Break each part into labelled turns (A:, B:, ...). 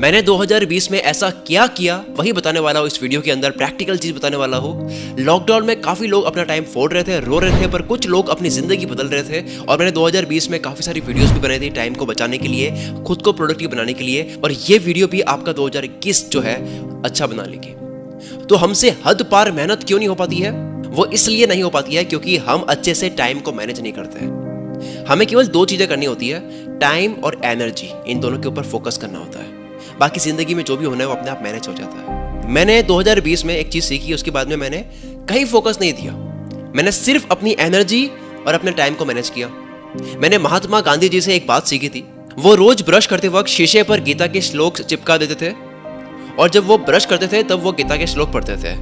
A: मैंने 2020 में ऐसा क्या किया वही बताने वाला हूँ इस वीडियो के अंदर, प्रैक्टिकल चीज बताने वाला हूँ। लॉकडाउन में काफी लोग अपना टाइम फोड़ रहे थे, रो रहे थे, पर कुछ लोग अपनी जिंदगी बदल रहे थे। और मैंने 2020 में काफी सारी वीडियोस भी बनाई थी टाइम को बचाने के लिए, खुद को प्रोडक्टिव बनाने के लिए, और ये वीडियो भी आपका 2021 जो है अच्छा बना लेगी। तो हमसे हद पार मेहनत क्यों नहीं हो पाती है? वो इसलिए नहीं हो पाती है क्योंकि हम अच्छे से टाइम को मैनेज नहीं करते हैं। हमें केवल दो चीजें करनी होती है, टाइम और एनर्जी, इन दोनों के ऊपर फोकस करना होता है। बाकी जिंदगी में जो भी होना है वो अपने आप मैनेज हो जाता है। मैंने 2020 में एक चीज सीखी, उसके बाद में मैंने कहीं फोकस नहीं दिया। मैंने सिर्फ अपनी एनर्जी और अपने टाइम को मैनेज किया। मैंने महात्मा गांधी जी से एक बात सीखी थी। वो रोज ब्रश करते वक्त शीशे पर गीता के श्लोक चिपका देते थे, और जब वो ब्रश करते थे तब वो गीता के श्लोक पढ़ते थे।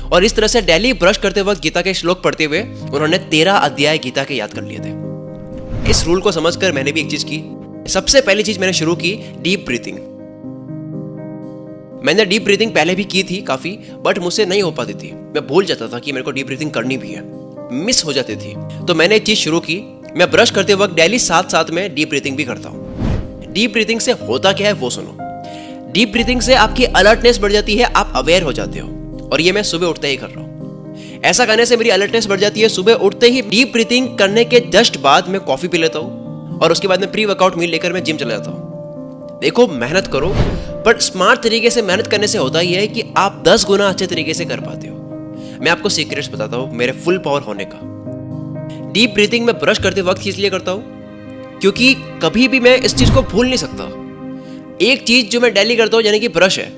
A: और इस तरह से डेली ब्रश करते वक्त गीता के श्लोक पढ़ते हुए उन्होंने 13 अध्याय गीता के याद कर लिए थे। इस रूल को समझकर मैंने भी एक चीज की। सबसे पहली चीज मैंने शुरू की डीप ब्रीथिंग। मैंने डीप ब्रीथिंग पहले भी की थी काफी, बट मुझसे नहीं हो पाती थी। मैं भूल जाता था कि मेरे को डीप ब्रीथिंग करनी भी है, मिस हो जाती थी। तो मैंने एक चीज शुरू की, मैं ब्रश करते वक्त डेली साथ साथ में डीप ब्रीथिंग भी करता हूँ। डीप ब्रीथिंग से होता क्या है वो सुनो। डीप ब्रीथिंग से आपकी अलर्टनेस बढ़ जाती है, आप अवेयर हो जाते हो। और ये मैं सुबह उठते ही कर रहा हूँ। ऐसा करने से मेरी अलर्टनेस बढ़ जाती है। सुबह उठते ही डीप ब्रीथिंग करने के जस्ट बाद मैं कॉफी पी लेता हूँ, और उसके बाद में प्री वर्कआउट मील लेकर मैं जिम चला जाता हूँ। देखो, मेहनत करो, पर स्मार्ट तरीके से मेहनत करने से होता यह है कि आप 10 गुना अच्छे तरीके से कर पाते हो। मैं आपको सीक्रेट्स बताता हूँ मेरे फुल पावर होने का। डीप ब्रीथिंग में ब्रश करते वक्त इसलिए करता हूँ क्योंकि कभी भी मैं इस चीज को भूल नहीं सकता। एक चीज जो मैं डेली करता हूँ, यानी कि ब्रश है,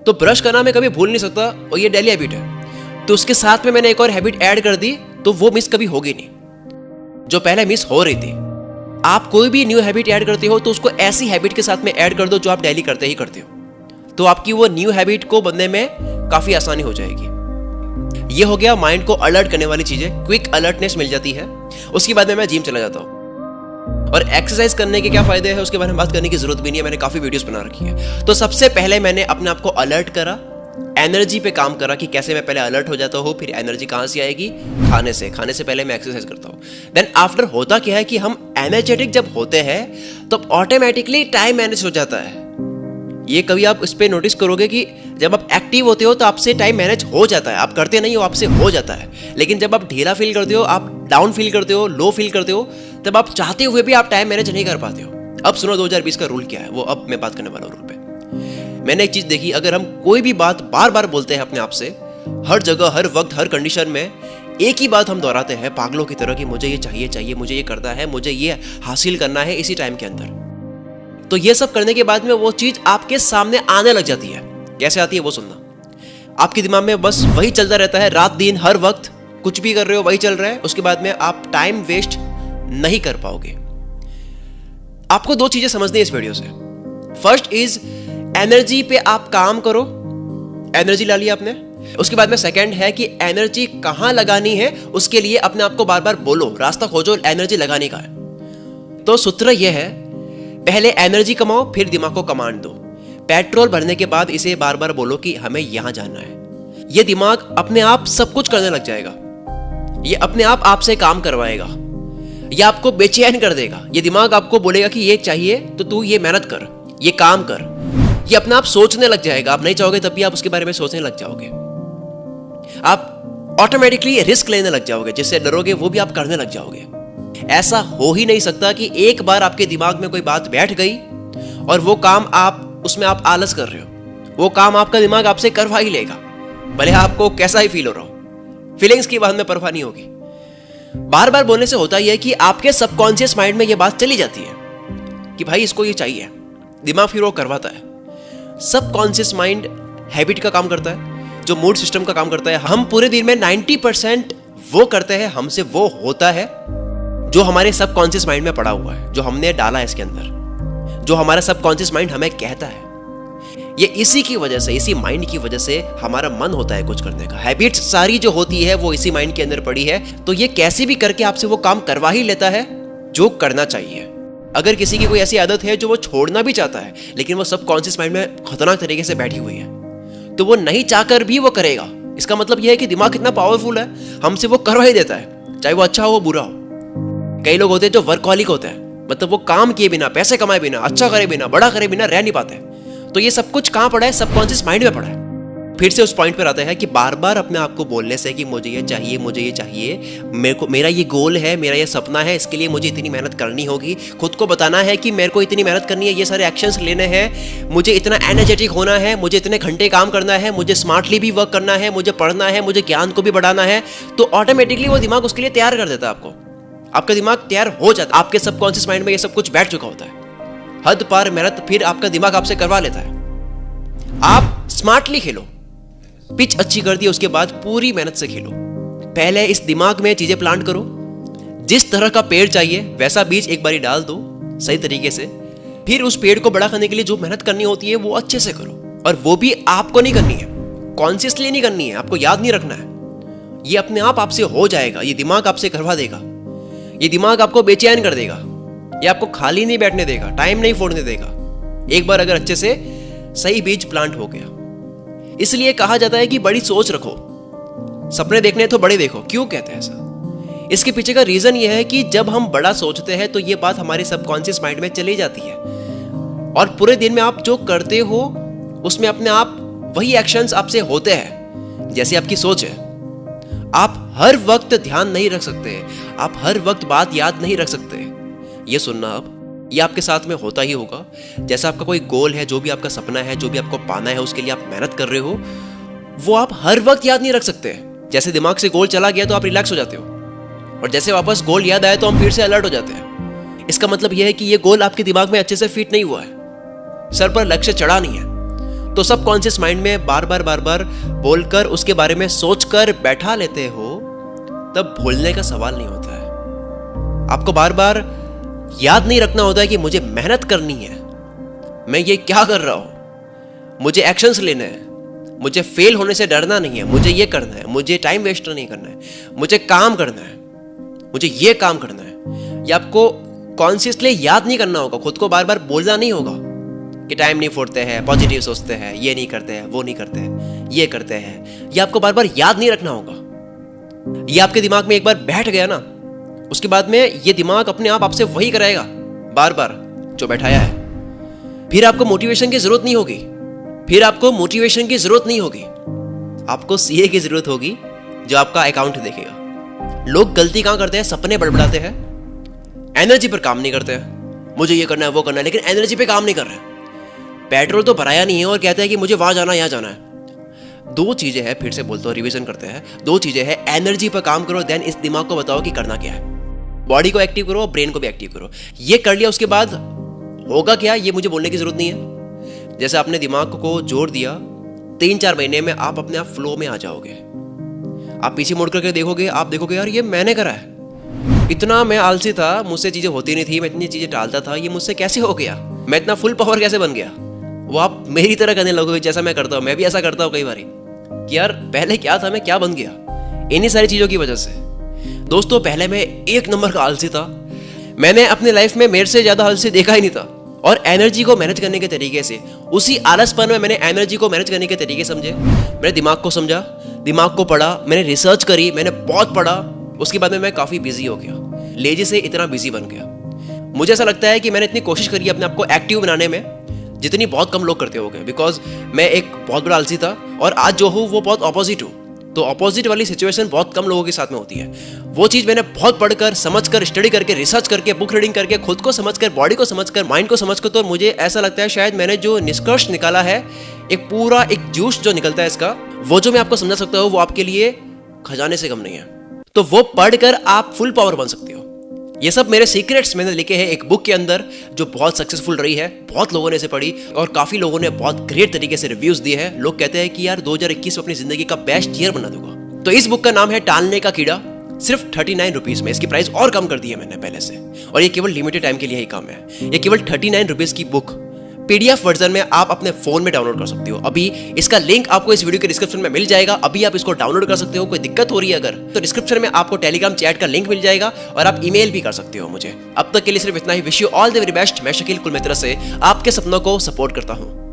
A: तो ब्रश करना मैं कभी भूल नहीं सकता, और ये डेली हैबिट है। तो उसके साथ में मैंने एक और हैबिट ऐड कर दी, तो वो मिस कभी होगी नहीं जो पहले मिस हो रही थी। आप कोई भी न्यू हैबिट ऐड करते हो तो उसको ऐसी हैबिट के साथ में ऐड कर दो जो आप डेली करते ही करते हो, तो आपकी वो न्यू हैबिट को बनने में काफी आसानी हो जाएगी। ये हो गया माइंड को अलर्ट करने वाली चीजें, क्विक अलर्टनेस मिल जाती है। उसके बाद में मैं जिम चला जाता हूँ। और एक्सरसाइज करने के क्या फायदे हैं उसके बारे में बात करने की जरूरत भी नहीं है, मैंने काफी वीडियोस बना रखी है। तो सबसे पहले मैंने अपने आप को अलर्ट करा, एनर्जी पे काम करा कि कैसे मैं पहले अलर्ट हो जाता हूँ, फिर एनर्जी कहां से आएगी? खाने से पहले मैं एक्सरसाइज करता हूँ। देन आफ्टर होता क्या है कि हम एनर्जेटिक जब होते हैं तो ऑटोमेटिकली टाइम मैनेज हो जाता है। ये कभी आप इस पे नोटिस करोगे कि जब आप एक्टिव होते हो तो आपसे टाइम मैनेज हो जाता है। आप करते नहीं हो, आपसे हो जाता है। लेकिन जब आप ढीला फील करते हो, आप डाउन फील करते हो, लो फील करते हो, तब आप चाहते हुए भी आप टाइम मैनेज नहीं कर पाते हो। अब सुनो 2020 का रूल क्या है, वो अब मैं बात करने वाला हूँ रूल पे। मैंने एक चीज देखी, अगर हम कोई भी बात बार बार बोलते हैं अपने आप से, हर जगह, हर वक्त, हर कंडीशन में एक ही बात हम दोहराते हैं पागलों की तरह कि मुझे ये चाहिए, मुझे ये करना है, मुझे ये हासिल करना है इसी टाइम के अंदर, तो ये सब करने के बाद में वो चीज आपके सामने आने लग जाती है। कैसे आती है वो सुनना। आपके दिमाग में बस वही चलता रहता है, रात दिन हर वक्त कुछ भी कर रहे हो वही चल रहा है। उसके बाद में आप टाइम वेस्ट नहीं कर पाओगे। आपको दो चीजें समझनी है इस वीडियो से। फर्स्ट इज एनर्जी पे आप काम करो, एनर्जी ला लिया आपने। उसके बाद में सेकंड है कि एनर्जी कहां लगानी है, उसके लिए अपने आप को बार बार बोलो, रास्ता खोजो एनर्जी लगाने का है। तो सूत्र यह है, पहले एनर्जी कमाओ, फिर दिमाग को कमांड दो। पेट्रोल भरने के बाद इसे बार बार बोलो कि हमें यहां जाना है। यह दिमाग अपने आप सब कुछ करने लग जाएगा। यह अपने आप आपसे काम करवाएगा। यह आपको बेचैन कर देगा। यह दिमाग आपको बोलेगा कि ये चाहिए तो तू ये मेहनत कर, ये काम कर। यह अपने आप सोचने लग जाएगा। आप नहीं चाहोगे तब भी आप उसके बारे में सोचने लग जाओगे। आप ऑटोमेटिकली रिस्क लेने लग जाओगे, जिससे डरोगे वो भी आप करने लग जाओगे। ऐसा हो ही नहीं सकता कि एक बार आपके दिमाग में कोई बात बैठ गई और वो काम उसमें आप आलस कर रहे हो, वो काम आपका दिमाग आपसे करवा ही लेगा, भले आपको कैसा ही फील हो रहा हो। फीलिंग्स की बाद में परवाह नहीं होगी। बार बार बोलने से होता यह है कि आपके सबकॉन्शियस माइंड में यह बात चली जाती है कि भाई इसको ये चाहिए। दिमाग फिर वो करवाता है। सबकॉन्शियस माइंड हैबिट का काम करता है, जो मूड सिस्टम का काम करता है। हम पूरे दिन में 90% वो करते हैं, हमसे वो होता है जो हमारे सबकॉन्शियस माइंड में पड़ा हुआ है, जो हमने डाला है इसके अंदर, जो हमारा सबकॉन्शियस माइंड हमें कहता है। ये इसी की वजह से, इसी माइंड की वजह से हमारा मन होता है कुछ करने का। हैबिट्स सारी जो होती है वो इसी माइंड के अंदर पड़ी है। तो ये कैसे भी करके आपसे वो काम करवा ही लेता है जो करना चाहिए। अगर किसी की कोई ऐसी आदत है जो वो छोड़ना भी चाहता है, लेकिन वो सबकॉन्शियस माइंड में खतरनाक तरीके से बैठी हुई है, तो वो नहीं चाहकर भी वो करेगा। इसका मतलब यह है कि दिमाग कितना पावरफुल है, हमसे वो करवा ही देता है, चाहे वो अच्छा हो बुरा हो। कई लोग होते हैं जो वर्कहॉलिक होते हैं, मतलब वो काम किए बिना, पैसे कमाए बिना, अच्छा करे बिना, बड़ा करे बिना रह नहीं पाते। तो ये सब कुछ कहां पड़ा है? सबकॉन्शियस माइंड में पड़ा है। फिर से उस पॉइंट पर आता है कि बार बार अपने आप को बोलने से कि मुझे ये चाहिए, मुझे ये चाहिए, मेरा ये गोल है, मेरा ये सपना है, इसके लिए मुझे इतनी मेहनत करनी होगी, खुद को बताना है कि मेरे को इतनी मेहनत करनी है, ये सारे एक्शंस लेने हैं, मुझे इतना एनर्जेटिक होना है, मुझे इतने घंटे काम करना है, मुझे स्मार्टली भी वर्क करना है, मुझे पढ़ना है, मुझे ज्ञान को भी बढ़ाना है, तो ऑटोमेटिकली वो दिमाग उसके लिए तैयार कर देता है आपको। आपका दिमाग तैयार हो जाता है, आपके सबकॉन्शियस माइंड में ये सब कुछ बैठ चुका होता है। हद पार मेहनत फिर आपका दिमाग आपसे करवा लेता है। आप स्मार्टली खेलो, पिच अच्छी कर दी, उसके बाद पूरी मेहनत से खेलो। पहले इस दिमाग में चीजें प्लांट करो, जिस तरह का पेड़ चाहिए वैसा बीज एक बारी डाल दो सही तरीके से। फिर उस पेड़ को बड़ा करने के लिए जो मेहनत करनी होती है वो अच्छे से करो, और वो भी आपको नहीं करनी है, कॉन्शियसली नहीं करनी है, आपको याद नहीं रखना है। ये अपने आप आपसे हो जाएगा, ये दिमाग आपसे करवा देगा। ये दिमाग आपको बेचैन कर देगा, ये आपको खाली नहीं बैठने देगा, टाइम नहीं फोड़ने देगा, एक बार अगर अच्छे से सही बीज प्लांट हो गया। इसलिए कहा जाता है कि बड़ी सोच रखो, सपने देखने तो बड़े देखो। क्यों कहते हैं ऐसा? इसके पीछे का रीजन यह है कि जब हम बड़ा सोचते हैं तो ये बात हमारे सबकॉन्शियस माइंड में चली जाती है, और पूरे दिन में आप जो करते हो उसमें अपने आप वही एक्शंस आपसे होते हैं जैसी आपकी सोच है। आप हर वक्त ध्यान नहीं रख सकते, आप हर वक्त बात याद नहीं रख सकते। ये सुनना, अब ये आपके साथ में होता ही होगा। जैसा आपका कोई गोल है, जो भी आपका सपना है, जो भी आपको पाना है, उसके लिए आप मेहनत कर रहे हो, वो आप हर वक्त याद नहीं रख सकते। जैसे दिमाग से गोल चला गया तो आप रिलैक्स हो जाते हो, और जैसे वापस गोल याद आए तो हम फिर से अलर्ट हो जाते हैं। इसका मतलब यह है कि ये गोल आपके दिमाग में अच्छे से फिट नहीं हुआ है, सर पर लक्ष्य चढ़ा नहीं है। तो सबकॉन्शियस माइंड में बार बार बोलकर, उसके बारे में सोचकर बैठा लेते हो, तब भूलने का सवाल नहीं होता है। आपको बार बार याद नहीं रखना होता है कि मुझे मेहनत करनी है, मैं ये क्या कर रहा हूं, मुझे एक्शंस लेने हैं, मुझे फेल होने से डरना नहीं है, मुझे ये करना है, मुझे टाइम वेस्ट नहीं करना है, मुझे काम करना है, मुझे ये काम करना है। ये आपको कॉन्शियसली याद नहीं करना होगा, खुद को बार बार बोलना नहीं होगा कि टाइम नहीं फोड़ते हैं, पॉजिटिव सोचते हैं, ये नहीं करते हैं, वो नहीं करते हैं, ये करते हैं। ये आपको बार बार याद नहीं रखना होगा। ये आपके दिमाग में एक बार बैठ गया ना, उसके बाद में ये दिमाग अपने आप आपसे वही कराएगा बार बार जो बैठाया है। फिर आपको मोटिवेशन की जरूरत नहीं होगी, फिर आपको मोटिवेशन की जरूरत नहीं होगी, आपको सीए की जरूरत होगी जो आपका अकाउंट देखेगा। लोग गलती कहां करते हैं? सपने बड़बड़ाते हैं, एनर्जी पर काम नहीं करते हैं। मुझे ये करना है, वो करना है, लेकिन एनर्जी पे काम नहीं कर रहे। पेट्रोल तो भराया नहीं है और कहते हैं कि मुझे वहां जाना, यहां जाना है। दो चीजें हैं, फिर से बोलता हूं, रिवीजन करते हैं। दो चीजें हैं, एनर्जी पर काम करो, देन इस दिमाग को बताओ कि करना क्या है। बॉडी को एक्टिव करो, ब्रेन को भी एक्टिव करो। ये कर लिया, उसके बाद होगा क्या ये मुझे बोलने की जरूरत नहीं है। जैसे आपने दिमाग को जोड़ दिया, 3-4 महीने में आप अपने आप फ्लो में आ जाओगे। आप पीछे मुड़ करके देखोगे, आप देखोगे यार ये मैंने करा है, इतना मैं आलसी था, मुझसे चीजें होती नहीं थी, मैं इतनी चीजें टालता था, ये मुझसे कैसे हो गया, मैं इतना फुल पावर कैसे बन गया। वो आप मेरी तरह करने लगोगे जैसा मैं करता हूँ। मैं भी ऐसा करता हूँ कई बार कि यार पहले क्या था, मैं क्या बन गया, इन्हीं सारी चीजों की वजह से। दोस्तों पहले मैं एक नंबर का आलसी था, मैंने अपने लाइफ में मेरे से ज्यादा आलसी देखा ही नहीं था। और एनर्जी को मैनेज करने के तरीके से, उसी आलसपन में मैंने एनर्जी को मैनेज करने के तरीके समझे। मैंने दिमाग को समझा, दिमाग को पढ़ा, मैंने रिसर्च करी, मैंने बहुत पढ़ा। उसके बाद में मैं काफी बिजी हो गया, लेजी से इतना बिजी बन गया। मुझे ऐसा लगता है कि मैंने इतनी कोशिश करी अपने आप को एक्टिव बनाने में जितनी बहुत कम लोग करते होंगे, बिकॉज मैं एक बहुत बड़ा आलसी था और आज जो हूँ वो बहुत ऑपोजिट हूँ। तो ऑपोजिट वाली सिचुएशन बहुत कम लोगों के साथ में होती है। वो चीज़ मैंने बहुत पढ़कर, समझकर, स्टडी करके, रिसर्च करके, बुक रीडिंग करके, खुद को समझकर, बॉडी को समझकर, माइंड को समझकर, तो मुझे ऐसा लगता है शायद मैंने जो निष्कर्ष निकाला है, एक पूरा एक जूस जो निकलता है इसका, वो जो मैं आपको समझा सकता हूँ, वो आपके लिए खजाने से कम नहीं है। तो वो पढ़कर आप फुल पावर बन सकते हो। ये सब मेरे सीक्रेट्स मैंने लिखे हैं एक बुक के अंदर, जो बहुत सक्सेसफुल रही है। बहुत लोगों ने इसे पढ़ी और काफी लोगों ने बहुत ग्रेट तरीके से रिव्यूज दिए हैं। लोग कहते हैं कि यार 2021 अपनी जिंदगी का बेस्ट ईयर बना दूंगा। तो इस बुक का नाम है टालने का कीड़ा, सिर्फ 39 रुपीज में। इसकी प्राइस और कम कर दी है मैंने पहले से, और ये केवल लिमिटेड टाइम के लिए ही काम है। ये केवल 39 रुपीज की बुक पीडीएफ वर्जन में आप अपने फोन में डाउनलोड कर सकते हो। अभी इसका लिंक आपको इस वीडियो के डिस्क्रिप्शन में मिल जाएगा। अभी आप इसको डाउनलोड कर सकते हो। कोई दिक्कत हो रही है अगर, तो डिस्क्रिप्शन में आपको टेलीग्राम चैट का लिंक मिल जाएगा और आप ईमेल भी कर सकते हो मुझे। अब तक के लिए सिर्फ इतना ही। Wish you all the very best. मैं शकील कुलमेत्रा से आपके सपनों को सपोर्ट करता हूँ।